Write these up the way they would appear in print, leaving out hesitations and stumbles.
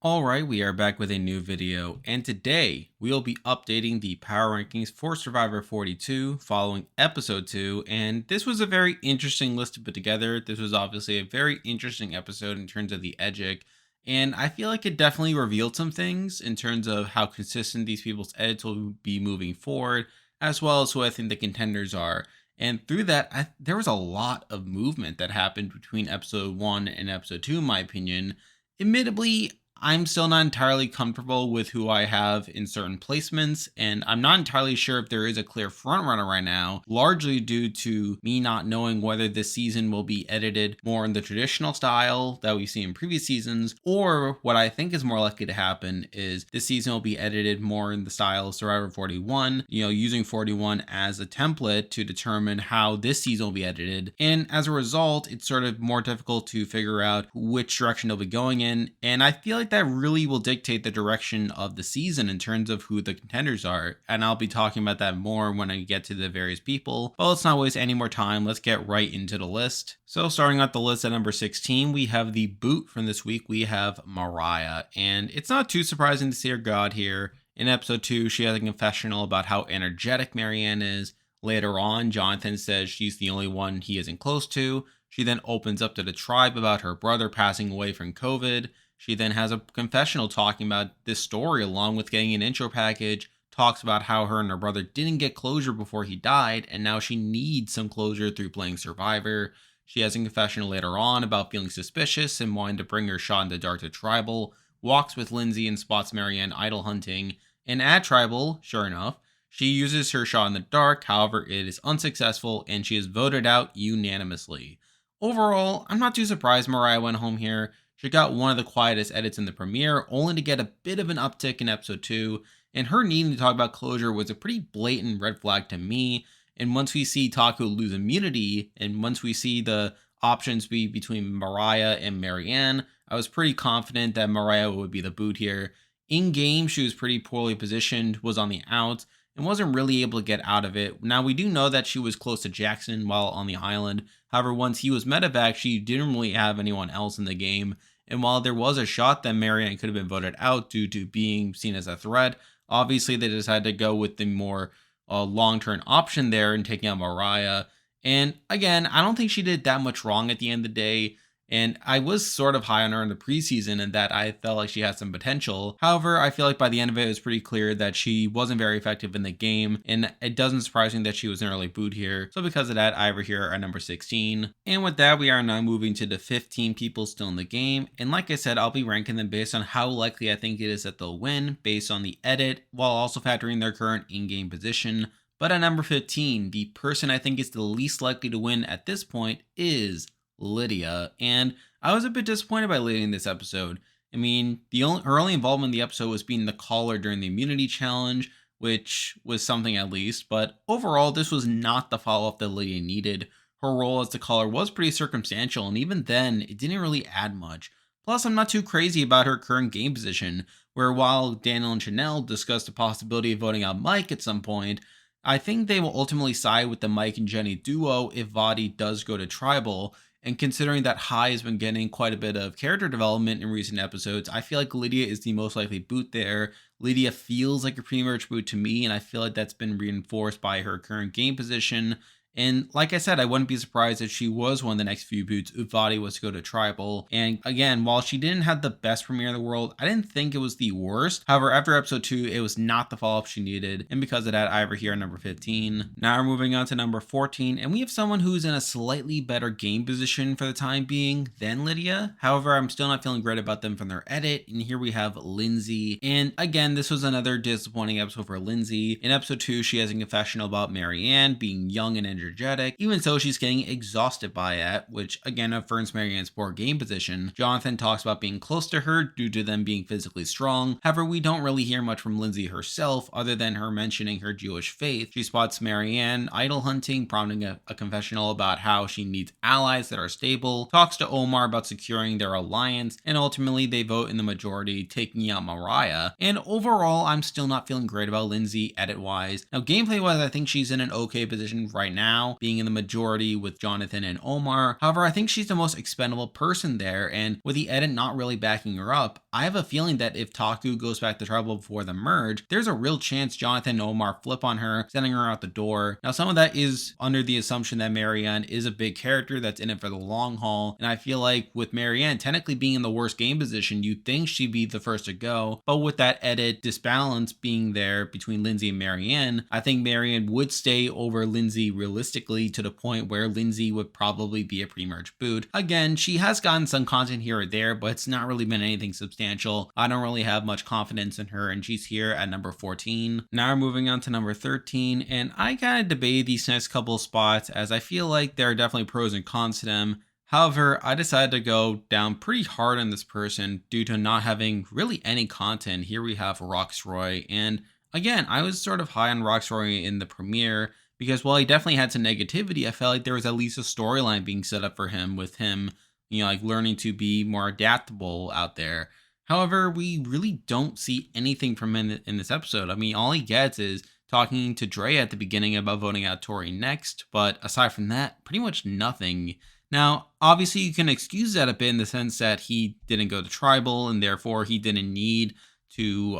Alright, we are back with a new video, and today we'll be updating the power rankings for Survivor 42 following episode 2. And this was a very interesting list to put together. This was obviously a very interesting episode in terms of the edgic, and I feel like it definitely revealed some things in terms of how consistent these people's edits will be moving forward, as well as who I think the contenders are. And through that, there was a lot of movement that happened between episode 1 and episode 2, in my opinion. Admittedly, I'm still not entirely comfortable with who I have in certain placements, and I'm not entirely sure if there is a clear frontrunner right now, largely due to me not knowing whether this season will be edited more in the traditional style that we see in previous seasons, or what I think is more likely to happen is this season will be edited more in the style of Survivor 41, using 41 as a template to determine how this season will be edited. And as a result, it's sort of more difficult to figure out which direction they'll be going in, and I feel like that really will dictate the direction of the season in terms of who the contenders are. And I'll be talking about that more when I get to the various people. But let's not waste any more time. Let's get right into the list. So starting out the list at number 16, we have the boot from this week. We have Mariah. And it's not too surprising to see her god here. In episode 2, she has a confessional about how energetic Maryanne is. Later on, Jonathan says she's the only one he isn't close to. She then opens up to the tribe about her brother passing away from COVID. She then has a confessional talking about this story along with getting an intro package, talks about how her and her brother didn't get closure before he died, and now she needs some closure through playing Survivor. She has a confessional later on about feeling suspicious and wanting to bring her shot in the dark to Tribal, walks with Lindsay and spots Maryanne idol hunting, and at Tribal, sure enough, she uses her shot in the dark, however it is unsuccessful and she is voted out unanimously. Overall, I'm not too surprised Mariah went home here. She got one of the quietest edits in the premiere, only to get a bit of an uptick in episode 2, and her needing to talk about closure was a pretty blatant red flag to me. And once we see Taco lose immunity, and once we see the options be between Mariah and Maryanne, I was pretty confident that Mariah would be the boot here. In game, she was pretty poorly positioned, was on the outs, and wasn't really able to get out of it. Now, we do know that she was close to Jackson while on the island. However, once he was medevac, she didn't really have anyone else in the game. And while there was a shot that Maryanne could have been voted out due to being seen as a threat, obviously they decided to go with the more long-term option there and taking out Mariah. And again, I don't think she did that much wrong at the end of the day. And I was sort of high on her in the preseason and that I felt like she had some potential. However, I feel like by the end of it, it was pretty clear that she wasn't very effective in the game. And it doesn't surprise me that she was an early boot here. So because of that, I have her here at number 16. And with that, we are now moving to the 15 people still in the game. And like I said, I'll be ranking them based on how likely I think it is that they'll win based on the edit, while also factoring their current in-game position. But at number 15, the person I think is the least likely to win at this point is Lydia, and I was a bit disappointed by Lydia in this episode. I mean, her only involvement in the episode was being the caller during the immunity challenge, which was something at least, but overall, this was not the follow-up that Lydia needed. Her role as the caller was pretty circumstantial, and even then, it didn't really add much. Plus, I'm not too crazy about her current game position, where while Daniel and Chanelle discussed the possibility of voting out Mike at some point, I think they will ultimately side with the Mike and Jenny duo if Vadi does go to Tribal. And considering that High has been getting quite a bit of character development in recent episodes, I feel like Lydia is the most likely boot there. Lydia feels like a pre-merge boot to me, and I feel like that's been reinforced by her current game position. And like I said, I wouldn't be surprised if she was one of the next few boots if Vadi was to go to Tribal. And again, while she didn't have the best premiere in the world, I didn't think it was the worst. However, after episode 2, it was not the follow-up she needed. And because of that, I have her here at number 15. Now we're moving on to number 14, and we have someone who's in a slightly better game position for the time being than Lydia. However, I'm still not feeling great about them from their edit. And here we have Lindsay. And again, this was another disappointing episode for Lindsay. In episode 2, she has a confessional about Maryanne being young and energetic. Even so, she's getting exhausted by it, which again affirms Maryanne's poor game position. Jonathan talks about being close to her due to them being physically strong. However, we don't really hear much from Lindsay herself other than her mentioning her Jewish faith. She spots Maryanne idol hunting, prompting a confessional about how she needs allies that are stable, talks to Omar about securing their alliance, and ultimately they vote in the majority, taking out Mariah. And overall, I'm still not feeling great about Lindsay edit-wise. Now, gameplay-wise, I think she's in an okay position right now. now, being in the majority with Jonathan and Omar. However, I think she's the most expendable person there, and with the edit not really backing her up, I have a feeling that if Taku goes back to tribal before the merge, there's a real chance Jonathan and Omar flip on her, sending her out the door. Now, some of that is under the assumption that Maryanne is a big character that's in it for the long haul, and I feel like with Maryanne technically being in the worst game position, you'd think she'd be the first to go, but with that edit disbalance being there between Lindsay and Maryanne, I think Maryanne would stay over Lindsay realistically, to the point where Lindsay would probably be a pre-merge boot. Again, she has gotten some content here or there, but it's not really been anything substantial. I don't really have much confidence in her, and she's here at number 14. Now we're moving on to number 13, and I kind of debate these next couple of spots as I feel like there are definitely pros and cons to them. However, I decided to go down pretty hard on this person due to not having really any content. Here we have Roxroy, and again, I was sort of high on Roxroy in the premiere because while he definitely had some negativity, I felt like there was at least a storyline being set up for him with him, like learning to be more adaptable out there. However, we really don't see anything from him in this episode. I mean, all he gets is talking to Drea at the beginning about voting out Tori next, but aside from that, pretty much nothing. Now, obviously, you can excuse that a bit in the sense that he didn't go to tribal and therefore he didn't need to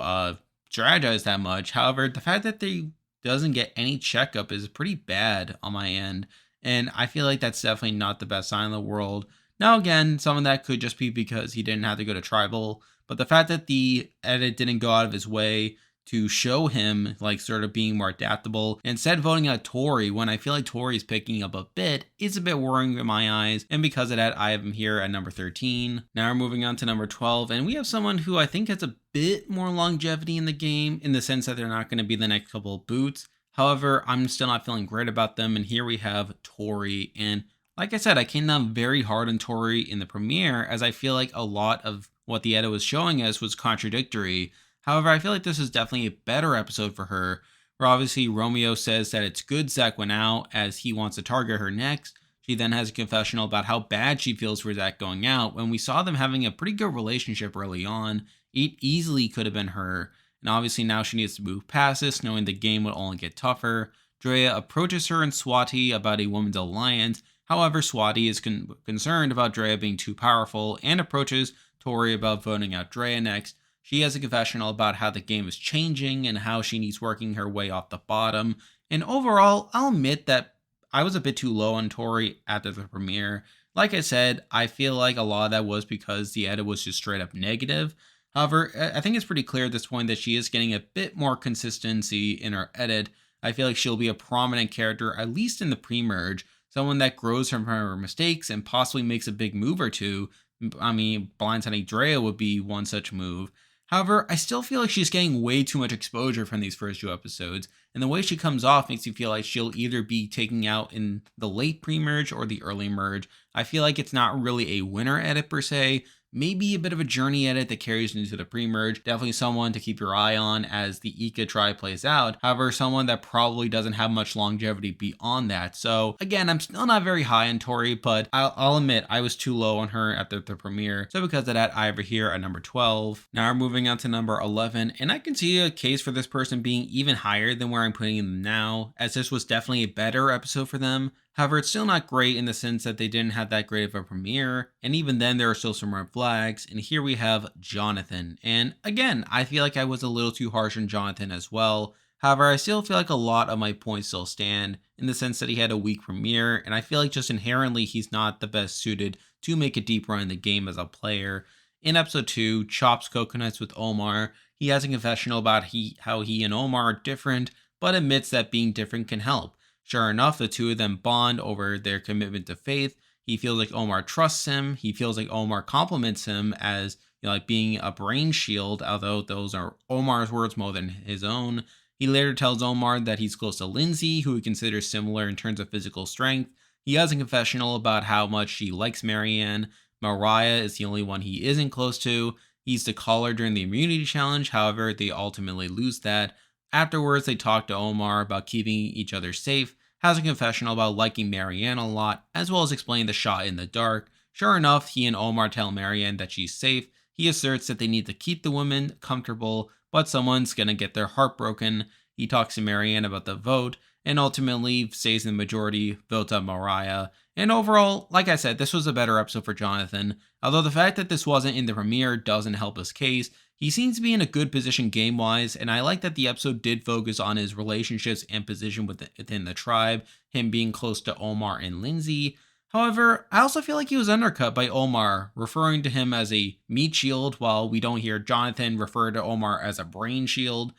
strategize that much. However, the fact that they doesn't get any checkup is pretty bad on my end, and I feel like that's definitely not the best sign in the world. Now, again, some of that could just be because he didn't have to go to tribal, but the fact that the edit didn't go out of his way to show him like sort of being more adaptable, instead voting out Tori when I feel like Tori is picking up a bit is a bit worrying in my eyes, and because of that I have him here at number 13. Now we're moving on to number 12, and we have someone who I think has a bit more longevity in the game in the sense that they're not going to be the next couple of boots. However, I'm still not feeling great about them, and here we have Tori, and like I said, I came down very hard on Tori in the premiere as I feel like a lot of what the edit was showing us was contradictory. However, I feel like this is definitely a better episode for her, where obviously Romeo says that it's good Zach went out as he wants to target her next. She then has a confessional about how bad she feels for Zach going out when we saw them having a pretty good relationship early on. It easily could have been her, and obviously now she needs to move past this, knowing the game will only get tougher. Drea approaches her and Swati about a women's alliance. However, Swati is concerned about Drea being too powerful and approaches Tori about voting out Drea next. She has a confessional about how the game is changing and how she needs working her way off the bottom. And overall, I'll admit that I was a bit too low on Tori after the premiere. Like I said, I feel like a lot of that was because the edit was just straight up negative. However, I think it's pretty clear at this point that she is getting a bit more consistency in her edit. I feel like she'll be a prominent character, at least in the pre-merge, someone that grows from her mistakes and possibly makes a big move or two. I mean, blindsiding Drea would be one such move. However, I still feel like she's getting way too much exposure from these first two episodes, and the way she comes off makes me feel like she'll either be taken out in the late pre-merge or the early merge. I feel like it's not really a winner edit per se, maybe a bit of a journey edit that carries into the pre-merge. Definitely someone to keep your eye on as the Ika tribe plays out. However, someone that probably doesn't have much longevity beyond that. So again, I'm still not very high on Tori, but I'll admit I was too low on her at the premiere. So because of that, I have her here at number 12. Now we're moving on to number 11, and I can see a case for this person being even higher than where I'm putting them now, as this was definitely a better episode for them. However, it's still not great in the sense that they didn't have that great of a premiere, and even then there are still some red flags, and here we have Jonathan. And again, I feel like I was a little too harsh on Jonathan as well. However, I still feel like a lot of my points still stand, in the sense that he had a weak premiere, and I feel like just inherently he's not the best suited to make a deep run in the game as a player. In episode 2, Chops Coconuts with Omar, he has a confessional about how he and Omar are different, but admits that being different can help. Sure enough, the two of them bond over their commitment to faith. He feels like Omar trusts him. He feels like Omar compliments him as like being a brain shield, although those are Omar's words more than his own. He later tells Omar that he's close to Lindsay, who he considers similar in terms of physical strength. He has a confessional about how much she likes Maryanne. Mariah is the only one he isn't close to. He's to call her during the immunity challenge, however, they ultimately lose that. Afterwards, they talk to Omar about keeping each other safe, has a confessional about liking Maryanne a lot, as well as explaining the shot in the dark. Sure enough, he and Omar tell Maryanne that she's safe. He asserts that they need to keep the women comfortable, but someone's gonna get their heart broken. He talks to Maryanne about the vote, and ultimately stays in the majority, votes on Mariah. And overall, like I said, this was a better episode for Jonathan. Although the fact that this wasn't in the premiere doesn't help his case, he seems to be in a good position game-wise, and I like that the episode did focus on his relationships and position within the tribe, him being close to Omar and Lindsay. However, I also feel like he was undercut by Omar, referring to him as a meat shield, while we don't hear Jonathan refer to Omar as a brain shield.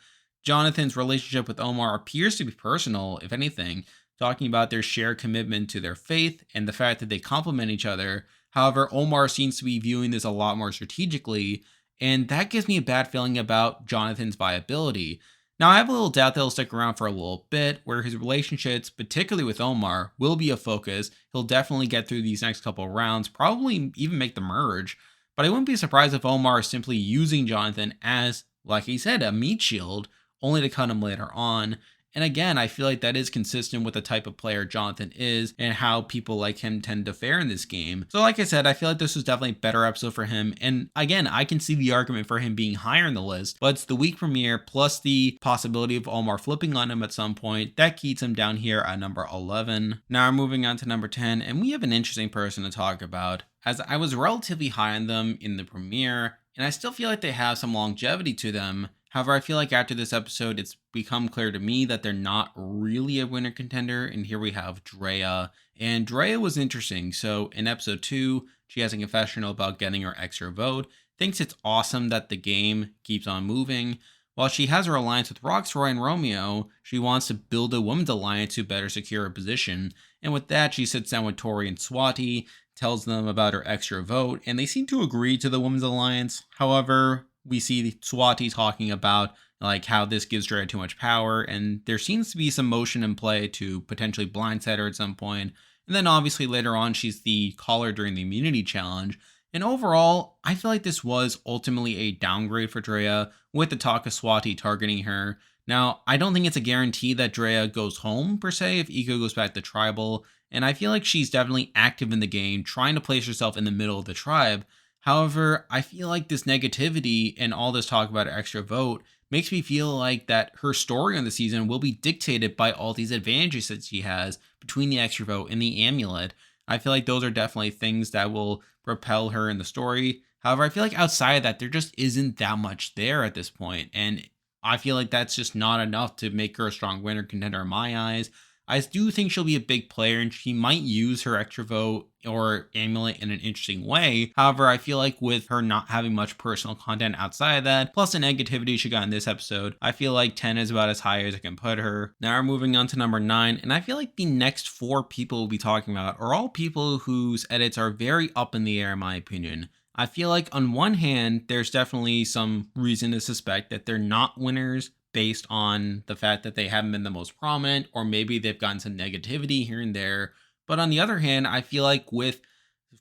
Jonathan's relationship with Omar appears to be personal, if anything, talking about their shared commitment to their faith and the fact that they complement each other. However, Omar seems to be viewing this a lot more strategically, and that gives me a bad feeling about Jonathan's viability. Now, I have a little doubt that he'll stick around for a little bit, where his relationships, particularly with Omar, will be a focus. He'll definitely get through these next couple of rounds, probably even make the merge. But I wouldn't be surprised if Omar is simply using Jonathan as, like he said, a meat shield, only to cut him later on. And again, I feel like that is consistent with the type of player Jonathan is and how people like him tend to fare in this game. So like I said, I feel like this was definitely a better episode for him. And again, I can see the argument for him being higher in the list, but it's the week premiere plus the possibility of Omar flipping on him at some point that keeps him down here at number 11. Now we're moving on to number 10, and we have an interesting person to talk about, as I was relatively high on them in the premiere, and I still feel like they have some longevity to them. However, I feel like after this episode, it's become clear to me that they're not really a winner contender. And here we have Drea. And Drea was interesting. So in episode 2, she has a confessional about getting her extra vote, thinks it's awesome that the game keeps on moving. While she has her alliance with Roxroy and Romeo, she wants to build a women's alliance to better secure her position. And with that, she sits down with Tori and Swati, tells them about her extra vote, and they seem to agree to the women's alliance. However, we see Swati talking about like how this gives Drea too much power, and there seems to be some motion in play to potentially blindside her at some point. And then obviously later on, she's the caller during the immunity challenge. And overall, I feel like this was ultimately a downgrade for Drea, with the talk of Swati targeting her. Now, I don't think it's a guarantee that Drea goes home, per se, if Iko goes back to tribal, and I feel like she's definitely active in the game, trying to place herself in the middle of the tribe. However, I feel like this negativity and all this talk about her extra vote makes me feel like that her story on the season will be dictated by all these advantages that she has between the extra vote and the amulet. I feel like those are definitely things that will propel her in the story. However, I feel like outside of that, there just isn't that much there at this point, and I feel like that's just not enough to make her a strong winner contender in my eyes. I do think she'll be a big player, and she might use her extra vote or amulet in an interesting way. However, I feel like with her not having much personal content outside of that, plus the negativity she got in this episode, I feel like 10 is about as high as I can put her. Now we're moving on to number 9, and I feel like the next 4 people we'll be talking about are all people whose edits are very up in the air in my opinion. I feel like on one hand, there's definitely some reason to suspect that they're not winners based on the fact that they haven't been the most prominent, or maybe they've gotten some negativity here and there. But on the other hand, I feel like with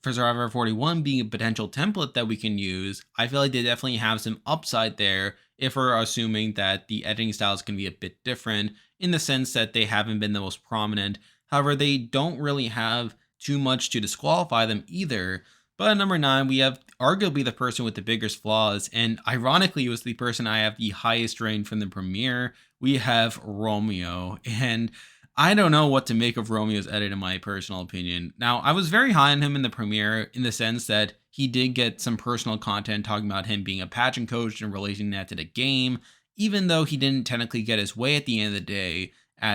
for Survivor 41 being a potential template that we can use, I feel like they definitely have some upside there if we're assuming that the editing styles can be a bit different in the sense that they haven't been the most prominent. However, they don't really have too much to disqualify them either. But at number 9, we have arguably the person with the biggest flaws, and ironically, it was the person I have the highest rating from the premiere. We have Romeo, and I don't know what to make of Romeo's edit in my personal opinion. Now, I was very high on him in the premiere in the sense that he did get some personal content talking about him being a pageant coach and relating that to the game, even though he didn't technically get his way at the end of the day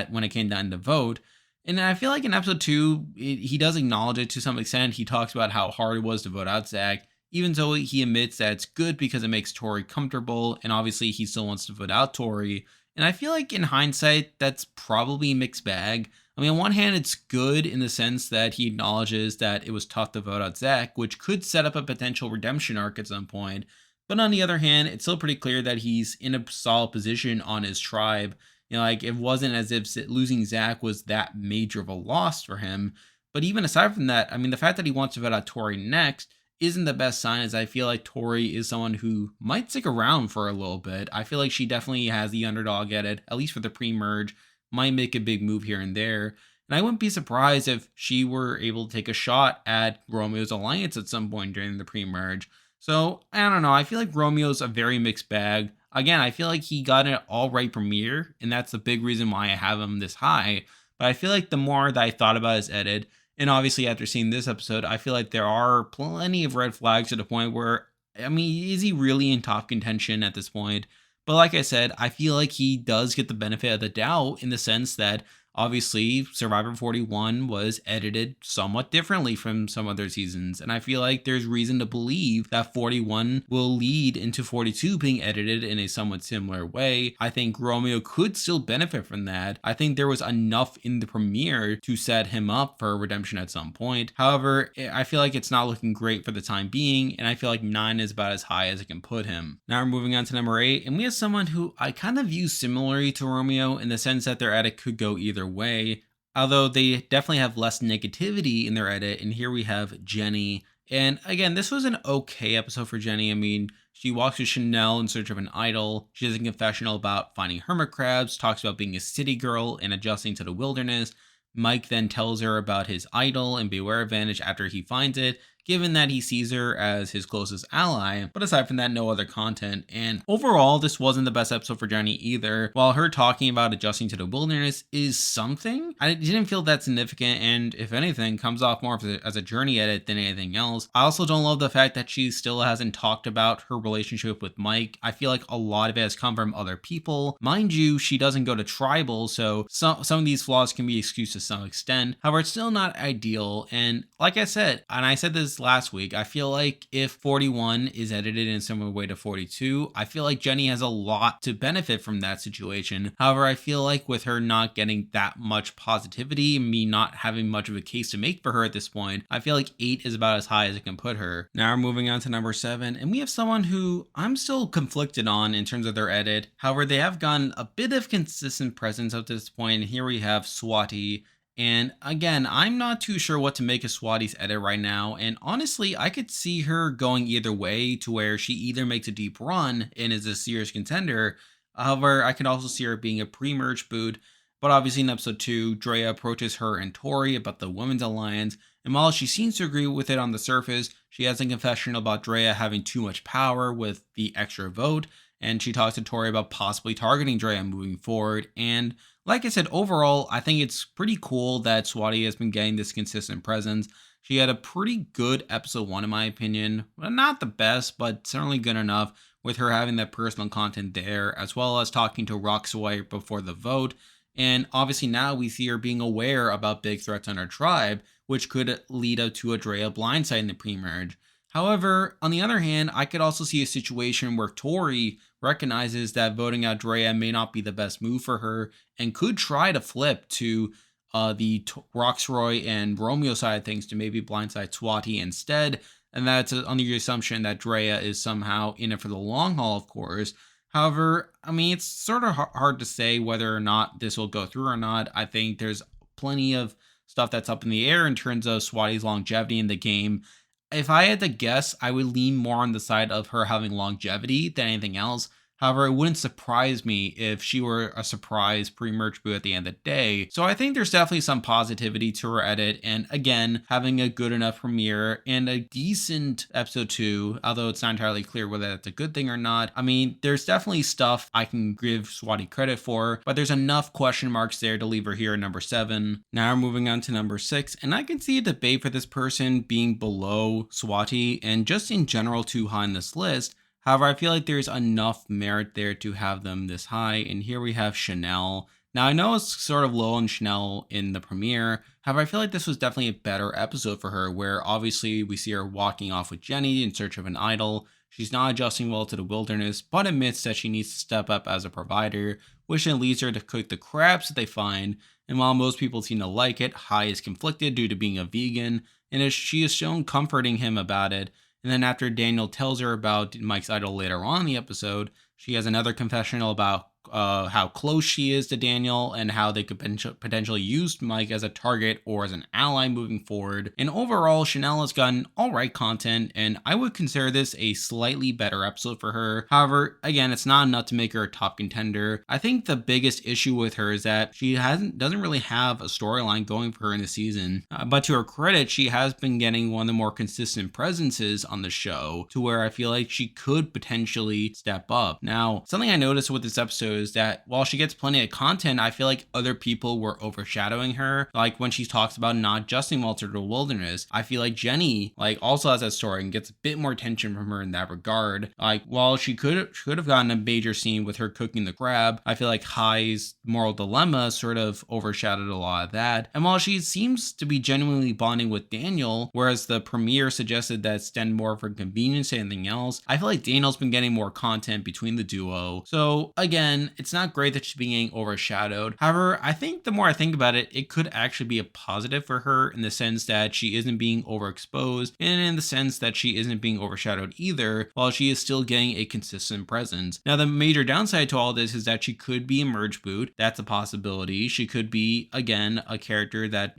when it came down to vote. And I feel like in episode 2, he does acknowledge it to some extent. He talks about how hard it was to vote out Zach, even though he admits that it's good because it makes Tori comfortable, and obviously he still wants to vote out Tori. And I feel like in hindsight, that's probably a mixed bag. I mean, on one hand, it's good in the sense that he acknowledges that it was tough to vote out Zach, which could set up a potential redemption arc at some point. But on the other hand, it's still pretty clear that he's in a solid position on his tribe. You know, like it wasn't as if losing Zach was that major of a loss for him. But even aside from that, I mean, the fact that he wants to vote out Tori next isn't the best sign, as I feel like Tori is someone who might stick around for a little bit. I feel like she definitely has the underdog at least for the pre-merge, might make a big move here and there. And I wouldn't be surprised if she were able to take a shot at Romeo's alliance at some point during the pre-merge. So, I don't know. I feel like Romeo's a very mixed bag. Again, I feel like he got an all right premiere, and that's the big reason why I have him this high. But I feel like the more that I thought about his edit, and obviously after seeing this episode, I feel like there are plenty of red flags to the point where, I mean, is he really in top contention at this point? But like I said, I feel like he does get the benefit of the doubt in the sense that obviously Survivor 41 was edited somewhat differently from some other seasons. And I feel like there's reason to believe that 41 will lead into 42 being edited in a somewhat similar way. I think Romeo could still benefit from that. I think there was enough in the premiere to set him up for redemption at some point. However, I feel like it's not looking great for the time being, and I feel like 9 is about as high as it can put him. Now we're moving on to number 8, and we have someone who I kind of view similarly to Romeo in the sense that their edit could go either way, although they definitely have less negativity in their edit. And here we have Jenny. And again, this was an okay episode for Jenny. I mean, she walks with Chanelle in search of an idol. She has a confessional about finding hermit crabs, talks about being a city girl and adjusting to the wilderness. Mike then tells her about his idol and beware advantage after he finds it, given that he sees her as his closest ally. But aside from that, no other content. And overall, this wasn't the best episode for Jenny either. While her talking about adjusting to the wilderness is something, I didn't feel that significant, and if anything, comes off more as a journey edit than anything else. I also don't love the fact that she still hasn't talked about her relationship with Mike. I feel like a lot of it has come from other people. Mind you, she doesn't go to tribal, so some of these flaws can be excused to some extent. However, it's still not ideal. And like I said, and I said this last week, I feel like if 41 is edited in a similar way to 42, I feel like Jenny has a lot to benefit from that situation. However, I feel like with her not getting that much positivity, me not having much of a case to make for her at this point, I feel like 8 is about as high as it can put her. Now we're moving on to number 7, and we have someone who I'm still conflicted on in terms of their edit. However, they have gotten a bit of consistent presence up to this point, and here we have Swati. And again, I'm not too sure what to make of Swati's edit right now, and honestly, I could see her going either way, to where she either makes a deep run and is a serious contender. However, I could also see her being a pre-merge boot. But obviously in episode 2, Drea approaches her and Tori about the Women's Alliance, and while she seems to agree with it on the surface, she has a confession about Drea having too much power with the extra vote, and she talks to Tori about possibly targeting Drea moving forward. And like I said, overall, I think it's pretty cool that Swati has been getting this consistent presence. She had a pretty good episode 1 in my opinion. Well, not the best, but certainly good enough, with her having that personal content there, as well as talking to Roxroy before the vote. And obviously now we see her being aware about big threats on her tribe, which could lead up to a Drea blindside in the pre-merge. However, on the other hand, I could also see a situation where Tori recognizes that voting out Drea may not be the best move for her and could try to flip to the Roxroy and Romeo side of things to maybe blindside Swati instead. And that's under the assumption that Drea is somehow in it for the long haul, of course. However, I mean, it's sort of hard to say whether or not this will go through or not. I think there's plenty of stuff that's up in the air in terms of Swati's longevity in the game. If I had to guess, I would lean more on the side of her having longevity than anything else. However, it wouldn't surprise me if she were a surprise pre-merge boot at the end of the day. So I think there's definitely some positivity to her edit. And again, having a good enough premiere and a decent episode 2, although it's not entirely clear whether that's a good thing or not. I mean, there's definitely stuff I can give Swati credit for, but there's enough question marks there to leave her here at number 7. Now we're moving on to number 6, and I can see a debate for this person being below Swati and just in general too high on this list. However, I feel like there's enough merit there to have them this high, and here we have Chanelle. Now, I know it's sort of low on Chanelle in the premiere, however, I feel like this was definitely a better episode for her, where obviously we see her walking off with Jenny in search of an idol. She's not adjusting well to the wilderness, but admits that she needs to step up as a provider, which then leads her to cook the crabs that they find. And while most people seem to like it, Hai is conflicted due to being a vegan, and as she is shown comforting him about it. And then after Daniel tells her about Mike's idol later on in the episode, she has another confessional about how close she is to Daniel and how they could potentially use Mike as a target or as an ally moving forward. And overall, Chanelle has gotten all right content, and I would consider this a slightly better episode for her. However, again, it's not enough to make her a top contender. I think the biggest issue with her is that she doesn't really have a storyline going for her in the season. But to her credit, she has been getting one of the more consistent presences on the show, to where I feel like she could potentially step up. Now, something I noticed with this episode is that while she gets plenty of content, I feel like other people were overshadowing her. Like when she talks about not adjusting well to the wilderness, I feel like Jenny also has that story and gets a bit more attention from her in that regard. Like while she could have gotten a major scene with her cooking the crab, I feel like Hi's moral dilemma sort of overshadowed a lot of that. And while she seems to be genuinely bonding with Daniel, whereas the premiere suggested that extend more for convenience than anything else, I feel like Daniel's been getting more content between the duo. So again, it's not great that she's being overshadowed. However, I think the more I think about it, it could actually be a positive for her in the sense that she isn't being overexposed, and in the sense that she isn't being overshadowed either, while she is still getting a consistent presence. Now, the major downside to all this is that she could be a merge boot. That's a possibility. She could be, again, a character that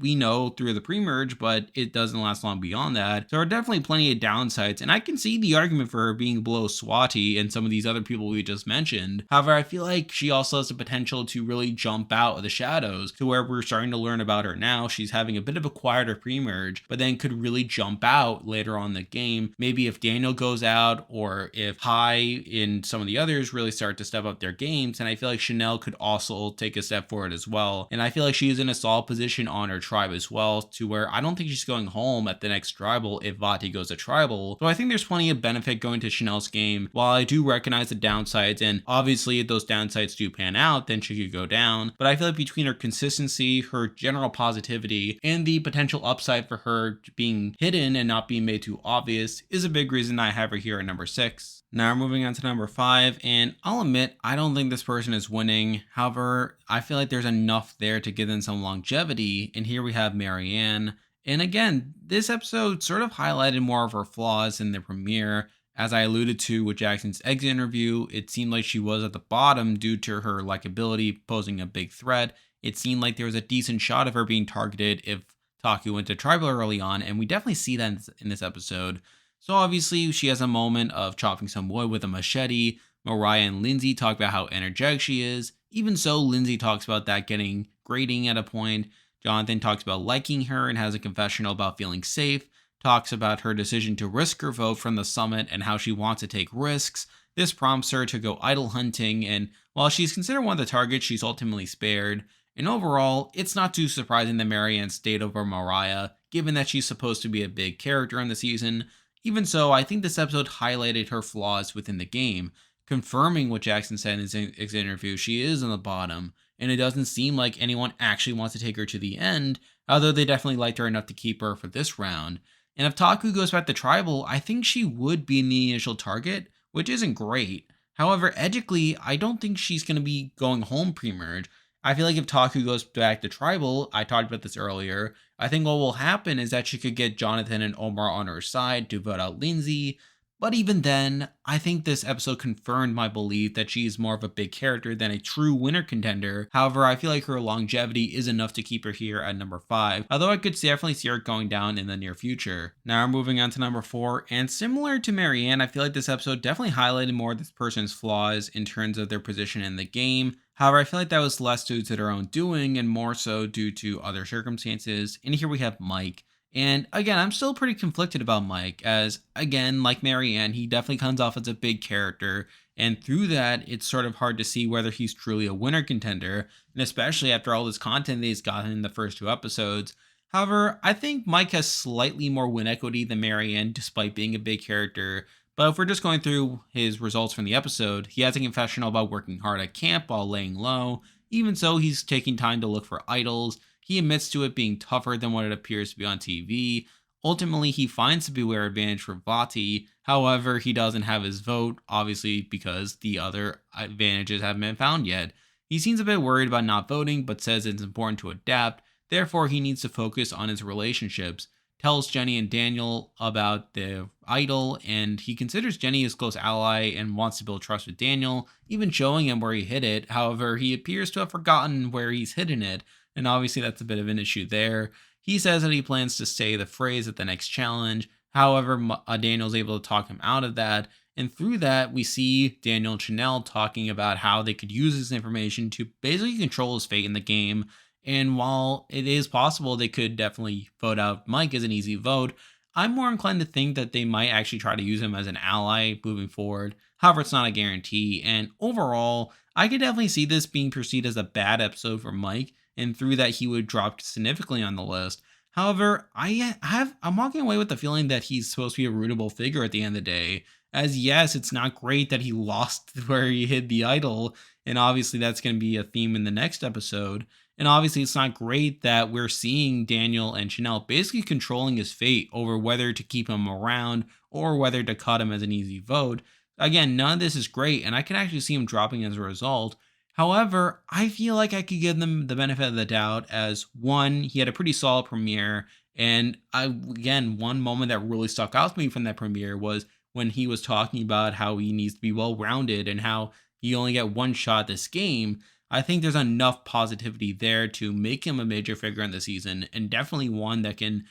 we know through the pre-merge, but it doesn't last long beyond that. So there are definitely plenty of downsides, and I can see the argument for her being below Swati and some of these other people we just mentioned. However, I feel like she also has the potential to really jump out of the shadows to where we're starting to learn about her now. She's having a bit of a quieter pre-merge, but then could really jump out later on in the game. Maybe if Daniel goes out, or if Hi and some of the others really start to step up their games, and I feel like Chanelle could also take a step forward as well. And I feel like she is in a solid position on her tribe as well, to where I don't think she's going home at the next tribal if Vati goes to tribal. So I think there's plenty of benefit going to Chanelle's game. While I do recognize the downsides, and obviously if those downsides do pan out, then she could go down. But I feel like between her consistency, her general positivity, and the potential upside for her being hidden and not being made too obvious is a big reason I have her here at number 6. Now we're moving on to number 5, and I'll admit, I don't think this person is winning. However, I feel like there's enough there to give them some longevity, and here we have Maryanne. And again, this episode sort of highlighted more of her flaws in the premiere. As I alluded to with Jackson's exit interview, it seemed like she was at the bottom due to her likability posing a big threat. It seemed like there was a decent shot of her being targeted if Taku went to tribal early on, and we definitely see that in this episode. So obviously, she has a moment of chopping some wood with a machete. Mariah and Lindsay talk about how energetic she is. Even so, Lindsay talks about that getting grating at a point. Jonathan talks about liking her and has a confessional about feeling safe. Talks about her decision to risk her vote from the summit and how she wants to take risks. This prompts her to go idol hunting, and while she's considered one of the targets, she's ultimately spared. And overall, it's not too surprising that Maryanne stayed over Mariah, given that she's supposed to be a big character in the season. Even so, I think this episode highlighted her flaws within the game, confirming what Jackson said in his exit interview. She is on the bottom, and it doesn't seem like anyone actually wants to take her to the end, although they definitely liked her enough to keep her for this round. And if Taku goes back to tribal, I think she would be in the initial target, which isn't great. However, ethically, I don't think she's going to be going home pre-merge. I feel like if Taku goes back to tribal, I talked about this earlier, I think what will happen is that she could get Jonathan and Omar on her side to vote out Lindsay. But even then, I think this episode confirmed my belief that she is more of a big character than a true winner contender. However, I feel like her longevity is enough to keep her here at number 5, although I could definitely see her going down in the near future. Now we're moving on to number 4, and similar to Maryanne, I feel like this episode definitely highlighted more of this person's flaws in terms of their position in the game. However, I feel like that was less due to their own doing and more so due to other circumstances. And here we have Mike. And again, I'm still pretty conflicted about Mike, as again, like Maryanne, he definitely comes off as a big character, and through that, it's sort of hard to see whether he's truly a winner contender, and especially after all this content that he's gotten in the first 2 episodes. However, I think Mike has slightly more win equity than Maryanne, despite being a big character. But if we're just going through his results from the episode, he has a confessional about working hard at camp while laying low. Even so, he's taking time to look for idols. He admits to it being tougher than what it appears to be on TV. Ultimately, he finds the Beware advantage for Vati. However, he doesn't have his vote, obviously because the other advantages haven't been found yet. He seems a bit worried about not voting, but says it's important to adapt. Therefore, he needs to focus on his relationships. tells Jenny and Daniel about the idol, and he considers Jenny his close ally and wants to build trust with Daniel, even showing him where he hid it. However, he appears to have forgotten where he's hidden it, and obviously that's a bit of an issue there. He says that he plans to say the phrase at the next challenge. However, Daniel's able to talk him out of that. And through that, we see Daniel and Chanelle talking about how they could use this information to basically control his fate in the game. And while it is possible they could definitely vote out Mike as an easy vote, I'm more inclined to think that they might actually try to use him as an ally moving forward. However, it's not a guarantee. And overall, I could definitely see this being perceived as a bad episode for Mike, and through that, he would drop significantly on the list. However, I'm walking away with the feeling that he's supposed to be a rootable figure at the end of the day. As yes, it's not great that he lost where he hid the idol, and obviously that's going to be a theme in the next episode. And obviously, it's not great that we're seeing Daniel and Chanelle basically controlling his fate over whether to keep him around or whether to cut him as an easy vote. Again, none of this is great, and I can actually see him dropping as a result. However, I feel like I could give them the benefit of the doubt as one, he had a pretty solid premiere. And again, one moment that really stuck out to me from that premiere was when he was talking about how he needs to be well rounded and how you only get one shot this game. I think there's enough positivity there to make him a major figure in the season, and definitely one that can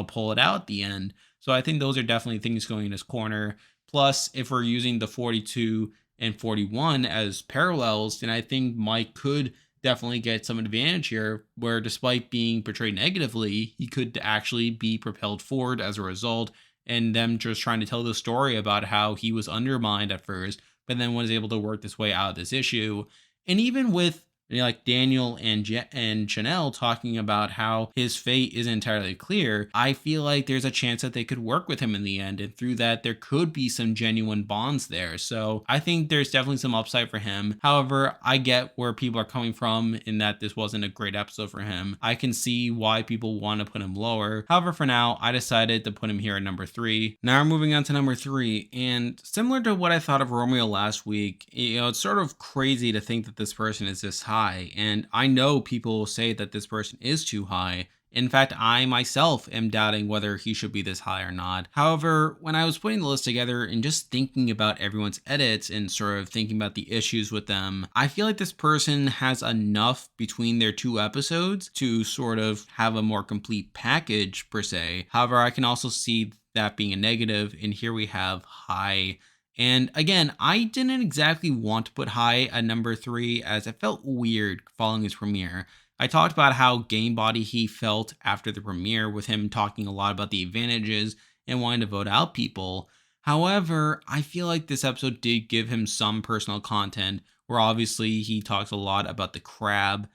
pull it out at the end. So I think those are definitely things going in his corner. Plus, if we're using the 42 and 41 as parallels, then I think Mike could definitely get some advantage here, where despite being portrayed negatively, he could actually be propelled forward as a result, and them just trying to tell the story about how he was undermined at first, but then was able to work this way out of this issue. And even with like Daniel and Chanelle talking about how his fate isn't entirely clear, I feel like there's a chance that they could work with him in the end, and through that there could be some genuine bonds there. So I think there's definitely some upside for him. However, I get where people are coming from in that this wasn't a great episode for him. I can see why people want to put him lower. However, for now, I decided to put him here at number 3. Now we're moving on to number 3, and similar to what I thought of Romeo last week, it's sort of crazy to think that this person is this high. And I know people will say that this person is too high. In fact, I myself am doubting whether he should be this high or not. However, when I was putting the list together and just thinking about everyone's edits and sort of thinking about the issues with them, I feel like this person has enough between their 2 episodes to sort of have a more complete package per se. However, I can also see that being a negative, and here we have high. And again, I didn't exactly want to put high at number 3 as it felt weird following his premiere. I talked about how game body he felt after the premiere, with him talking a lot about the advantages and wanting to vote out people. However, I feel like this episode did give him some personal content where obviously he talks a lot about the crab.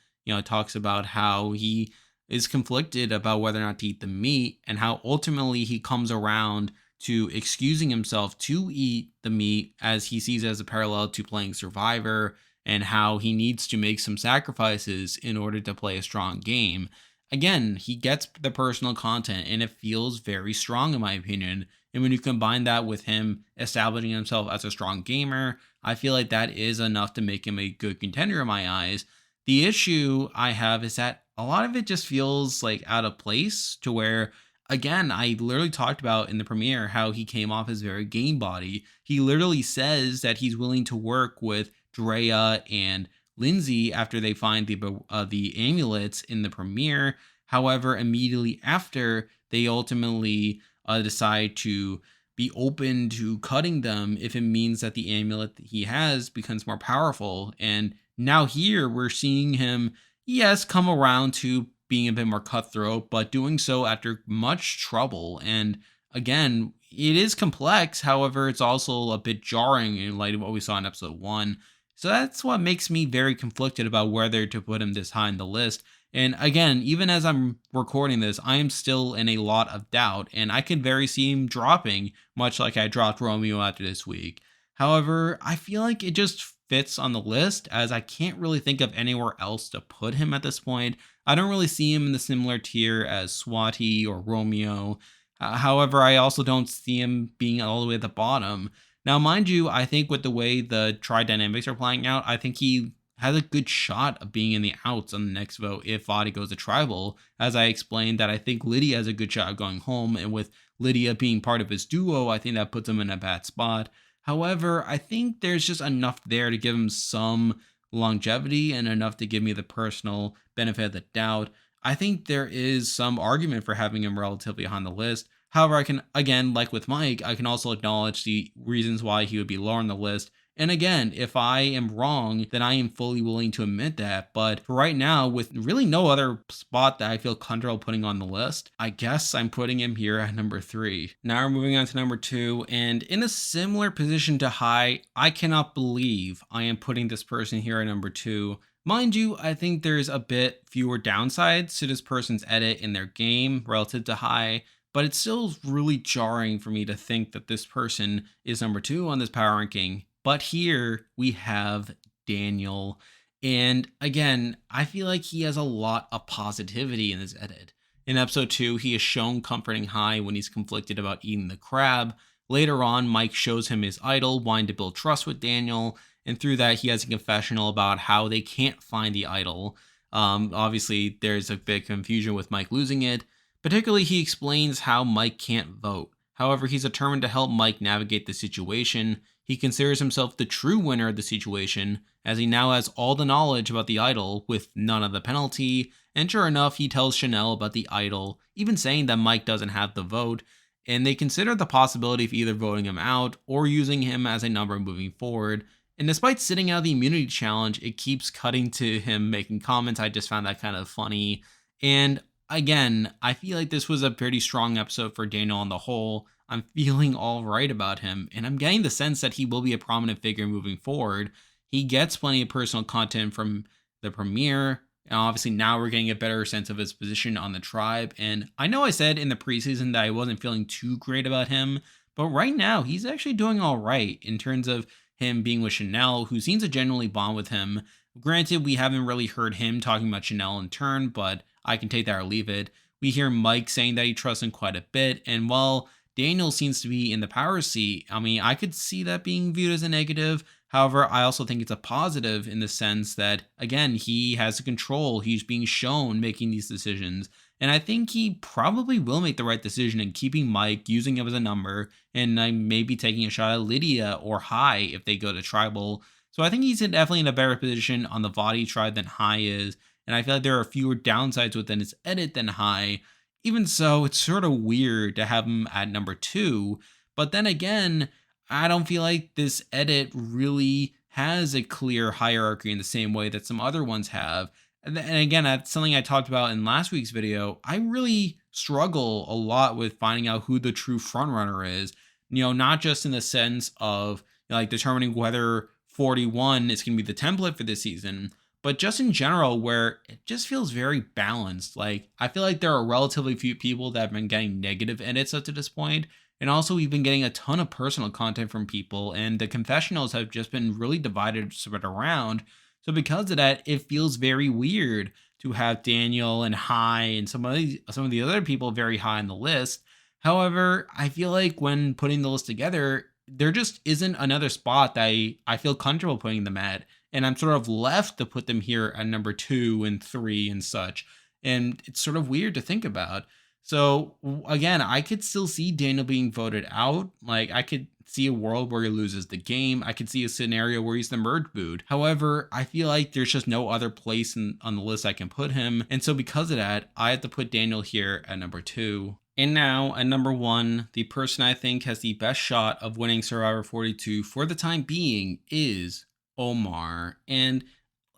Talks about how he is conflicted about whether or not to eat the meat, and how ultimately he comes around to excusing himself to eat the meat as he sees it as a parallel to playing Survivor, and how he needs to make some sacrifices in order to play a strong game. Again, he gets the personal content, and it feels very strong in my opinion. And when you combine that with him establishing himself as a strong gamer, I feel like that is enough to make him a good contender in my eyes. The issue I have is that a lot of it just feels like out of place, to where again, I literally talked about in the premiere how he came off as very game body. He literally says that he's willing to work with Drea and Lindsay after they find the amulets in the premiere. However, immediately after, they ultimately decide to be open to cutting them if it means that the amulet that he has becomes more powerful. And now here we're seeing him, yes, come around to being a bit more cutthroat, but doing so after much trouble. And again, it is complex. However, it's also a bit jarring in light of what we saw in episode 1. So that's what makes me very conflicted about whether to put him this high in the list. And again, even as I'm recording this, I am still in a lot of doubt, and I could very see him dropping, much like I dropped Romeo after this week. However, I feel like it just fits on the list, as I can't really think of anywhere else to put him at this point. I don't really see him in the similar tier as Swati or Romeo. However, I also don't see him being all the way at the bottom. Now, mind you, I think with the way the tri dynamics are playing out, I think he has a good shot of being in the outs on the next vote if Swati goes to tribal. As I explained, that I think Lydia has a good shot of going home, and with Lydia being part of his duo, I think that puts him in a bad spot. However, I think there's just enough there to give him some longevity and enough to give me the personal benefit of the doubt. I think there is some argument for having him relatively high on the list. However, I can, again, like with Mike, I can also acknowledge the reasons why he would be lower on the list. And again, if I am wrong, then I am fully willing to admit that. But for right now, with really no other spot that I feel comfortable putting on the list, I guess I'm putting him here at number 3. Now we're moving on to number 2. And in a similar position to High, I cannot believe I am putting this person here at number 2. Mind you, I think there's a bit fewer downsides to this person's edit in their game relative to High, but it's still really jarring for me to think that this person is number 2 on this power ranking. But here we have Daniel. And again, I feel like he has a lot of positivity in his edit. In episode 2, he is shown comforting High when he's conflicted about eating the crab. Later on, Mike shows him his idol, wanting to build trust with Daniel. And through that, he has a confessional about how they can't find the idol. Obviously, there's a bit of confusion with Mike losing it. Particularly, he explains how Mike can't vote. However, he's determined to help Mike navigate the situation. He considers himself the true winner of the situation, as he now has all the knowledge about the idol with none of the penalty. And sure enough, he tells Chanelle about the idol, even saying that Mike doesn't have the vote. And they consider the possibility of either voting him out or using him as a number moving forward. And despite sitting out the immunity challenge, it keeps cutting to him making comments. I just found that kind of funny. And again, I feel like this was a pretty strong episode for Daniel on the whole. I'm feeling all right about him, and I'm getting the sense that he will be a prominent figure moving forward. He gets plenty of personal content from the premiere, and obviously now we're getting a better sense of his position on the tribe. And I know I said in the preseason that I wasn't feeling too great about him, but right now he's actually doing all right in terms of him being with Chanelle, who seems to genuinely bond with him. Granted, we haven't really heard him talking about Chanelle in turn, but I can take that or leave it. We hear Mike saying that he trusts him quite a bit, and while Daniel seems to be in the power seat, I mean, I could see that being viewed as a negative. However, I also think it's a positive in the sense that, again, he has the control. He's being shown making these decisions. And I think he probably will make the right decision in keeping Mike, using him as a number, and maybe taking a shot at Lydia or High if they go to tribal. So I think he's definitely in a better position on the Vadi tribe than High is. And I feel like there are fewer downsides within his edit than High. Even so, it's sort of weird to have him at number 2. But then again, I don't feel like this edit really has a clear hierarchy in the same way that some other ones have. And again, that's something I talked about in last week's video. I really struggle a lot with finding out who the true frontrunner is. Not just in the sense of like determining whether 41 is going to be the template for this season, but just in general, where it just feels very balanced. Like, I feel like there are relatively few people that have been getting negative edits up to this point. And also, we've been getting a ton of personal content from people, and the confessionals have just been really divided spread around. So because of that, it feels very weird to have Daniel and High and some of the other people very high on the list. However, I feel like when putting the list together, there just isn't another spot that I feel comfortable putting them at. And I'm sort of left to put them here at number 2 and 3 and such. And it's sort of weird to think about. So again, I could still see Daniel being voted out. Like, I could see a world where he loses the game. I could see a scenario where he's the merge boot. However, I feel like there's just no other place on the list I can put him. And so because of that, I have to put Daniel here at number 2. And now at number 1, the person I think has the best shot of winning Survivor 42 for the time being is Omar. And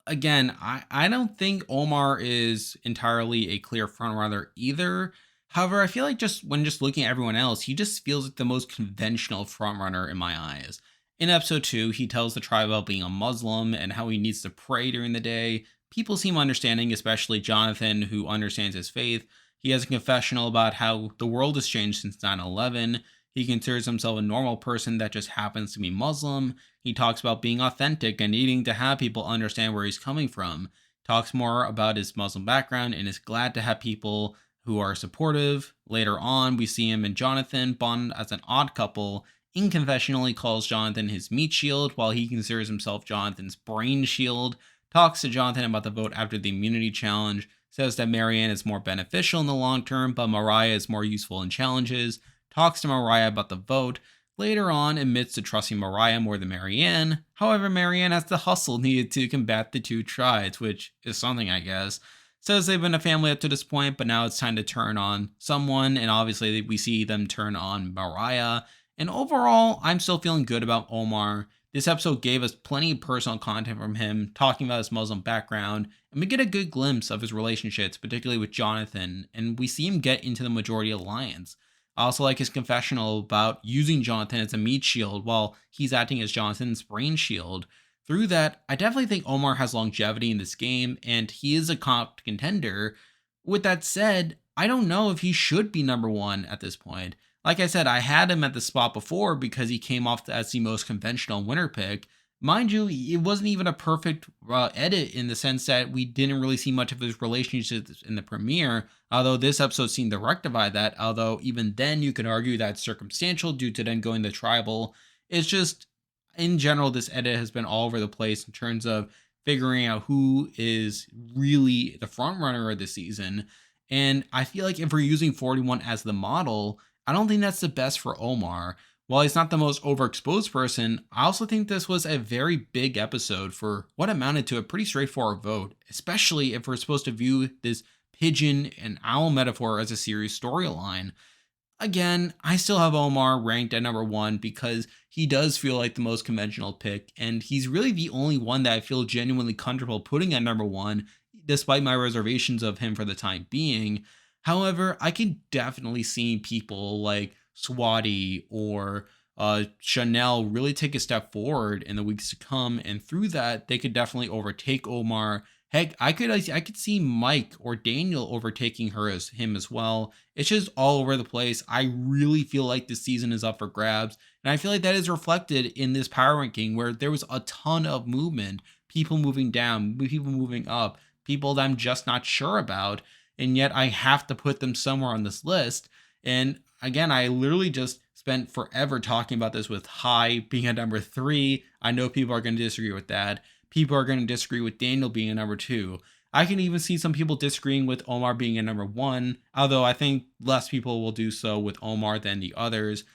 again, I don't think Omar is entirely a clear frontrunner either. However, I feel like just looking at everyone else, he just feels like the most conventional frontrunner in my eyes. In episode 2, he tells the tribe about being a Muslim and how he needs to pray during the day. People seem understanding, especially Jonathan, who understands his faith. He has a confessional about how the world has changed since 9/11. He considers himself a normal person that just happens to be Muslim. He talks about being authentic and needing to have people understand where he's coming from. Talks more about his Muslim background and is glad to have people who are supportive. Later on, we see him and Jonathan bond as an odd couple. In confessional, he calls Jonathan his meat shield, while he considers himself Jonathan's brain shield. talks to Jonathan about the vote after the immunity challenge, says that Maryanne is more beneficial in the long term, but Mariah is more useful in challenges, talks to Mariah about the vote, later on admits to trusting Mariah more than Maryanne. However, Maryanne has the hustle needed to combat the two tribes, which is something, I guess. Says they've been a family up to this point, but now it's time to turn on someone, and obviously we see them turn on Mariah. And overall, I'm still feeling good about Omar. This episode gave us plenty of personal content from him, talking about his Muslim background, and we get a good glimpse of his relationships, particularly with Jonathan, and we see him get into the majority alliance. I also like his confessional about using Jonathan as a meat shield while he's acting as Jonathan's brain shield. Through that, I definitely think Omar has longevity in this game, and he is a comp contender. With that said, I don't know if he should be number one at this point. Like I said, I had him at the spot before because he came off as the most conventional winner pick. Mind you, it wasn't even a perfect edit in the sense that we didn't really see much of his relationships in the premiere, although this episode seemed to rectify that, although even then you could argue that's circumstantial due to them going to tribal. It's just, in general, this edit has been all over the place in terms of figuring out who is really the front runner of the season. And I feel like if we're using 41 as the model, I don't think that's the best for Omar. While he's not the most overexposed person, I also think this was a very big episode for what amounted to a pretty straightforward vote, especially if we're supposed to view this pigeon and owl metaphor as a serious storyline. Again, I still have Omar ranked at number one because he does feel like the most conventional pick, and he's really the only one that I feel genuinely comfortable putting at number one, despite my reservations of him for the time being. However, I can definitely see people like Swati or Chanelle really take a step forward in the weeks to come, and through that, they could definitely overtake Omar. Heck, I could see Mike or Daniel overtaking him as well. It's just all over the place. I really feel like this season is up for grabs, and I feel like that is reflected in this power ranking where there was a ton of movement, people moving down, people moving up, people that I'm just not sure about, and yet I have to put them somewhere on this list. And again, I literally just spent forever talking about this with High being at number 3. I know people are going to disagree with that. People are going to disagree with Daniel being a number 2. I can even see some people disagreeing with Omar being a number 1, although I think less people will do so with Omar than the others.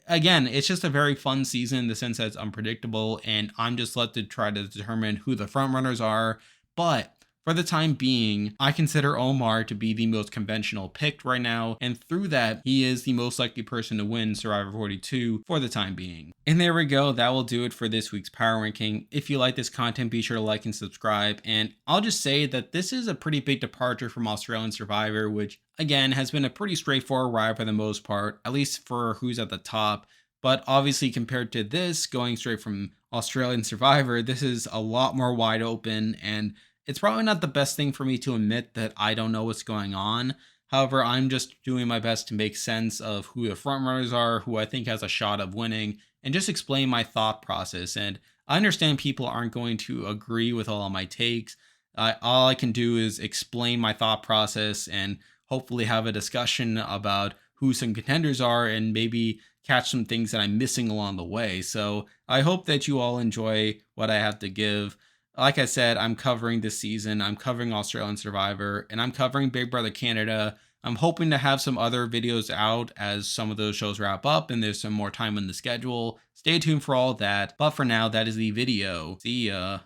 Again, it's just a very fun season in the sense that it's unpredictable, and I'm just left to try to determine who the front runners are. But for the time being, I consider Omar to be the most conventional pick right now, and through that, he is the most likely person to win Survivor 42 for the time being. And there we go, that will do it for this week's power ranking. If you like this content, be sure to like and subscribe, and I'll just say that this is a pretty big departure from Australian Survivor, which again has been a pretty straightforward ride for the most part, at least for who's at the top. But obviously compared to this, going straight from Australian Survivor, this is a lot more wide open, and it's probably not the best thing for me to admit that I don't know what's going on. However, I'm just doing my best to make sense of who the frontrunners are, who I think has a shot of winning, and just explain my thought process. And I understand people aren't going to agree with all of my takes. All I can do is explain my thought process and hopefully have a discussion about who some contenders are and maybe catch some things that I'm missing along the way. So I hope that you all enjoy what I have to give. Like I said, I'm covering this season, I'm covering Australian Survivor, and I'm covering Big Brother Canada. I'm hoping to have some other videos out as some of those shows wrap up and there's some more time in the schedule. Stay tuned for all that. But for now, that is the video. See ya.